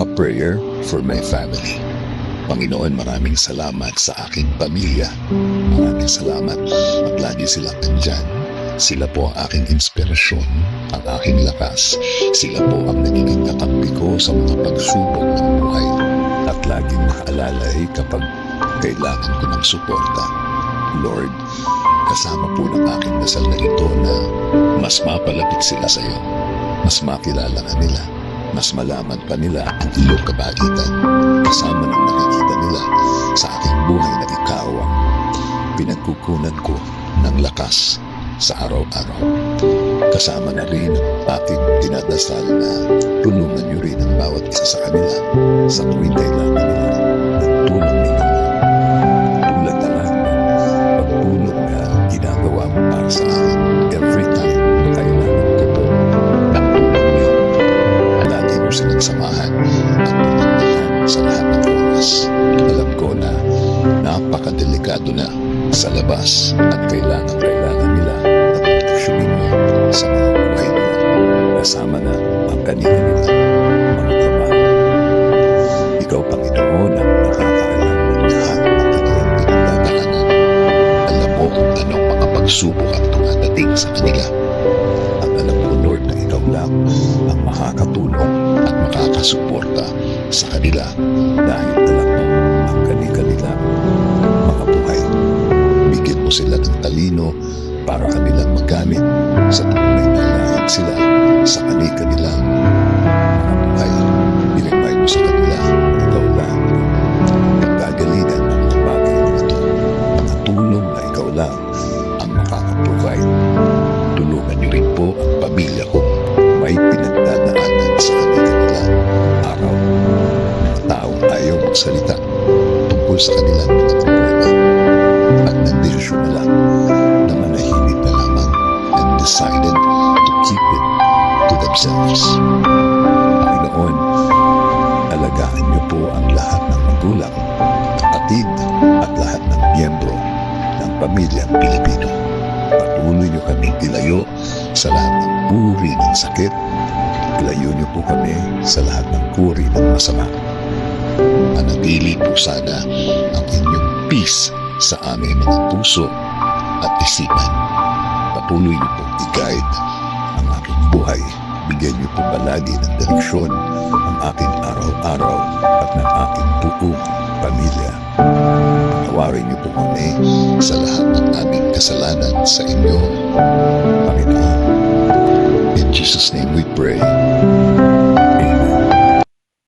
A prayer for my family. Panginoon, maraming salamat sa aking pamilya. Maraming salamat at lagi silang andyan. Sila po ang aking inspirasyon, ang aking lakas. Sila po ang nagiging kakampi ko sa mga pagsubok ng buhay. At laging nakaalalay kapag kailangan ko ng suporta. Lord, kasama po ng aking dasal na ito na mas mapalapit sila sa iyo. Mas makilala ka nila. Mas malaman pa nila ang iyong kabaitan. Kasama ng nakikita nila sa aking buhay na ikaw ang pinagkukunan ko ng lakas sa araw-araw. Kasama na rin ang aking dinadasal na tulungan niyo rin ang bawat isa sa kanila sa tuwing kailangan nila ng tulong ninyo. Tulad na lang ng pagtulong na ginagawa mo para sa akin every time na kailangan ko po ng tulong niyo. Lagi mo silang samahan at tutulungan sa lahat ng oras. Alam ko na napakadelikado na sa labas at kailangan nila at proteksyonin mo sa mga buhay nila. Kasama na ang kanina nila mga trabaho. Ikaw, Panginoon, ang nakakaalam ng lahat ng kanilang pinagdadaanan. Alam mo kung anong mga pagsubok ang dumadating sa kanila. At alam ko, Lord, na ikaw lang ang makakatulong at makakasuporta sa kanila dahil alam mo ang kanilang mga buhay. Bigyan mo sila ng talino para kanilang magamit sa tuwing may kailangan sila sa kanilang mga buhay. Binigay mo sa kanila na ikaw lang nagkagalingan ng mga bagay na ito. Mga tulong na ikaw lang ang makakaprovide. Tulungan niyo rin po ang pamilya kong may pinagdadaanan sa kanilang araw. Mga taong ayaw magsalita tungkol sa kanilang mga problema at nagdesisyon na lang na manahimik na lamang and decided to keep it to themselves. Panginoon, alagaan niyo po ang lahat ng magulang, kapatid at lahat ng miyembro ng pamilyang Pilipino. Patuloy niyo kaming ilayo sa lahat ng uri ng sakit. Ilayo niyo po kami sa lahat ng uri ng masama. Manatili po sana ang inyong peace sa aming mga puso at isipan. Patuloy niyo po i-guide ang aking buhay. Bigyan niyo po palagi ng direksyon ang aking araw-araw at ng aking buong pamilya. Patawarin niyo po kami sa lahat ng aming kasalanan sa inyo, Panginoon. In Jesus' name we pray.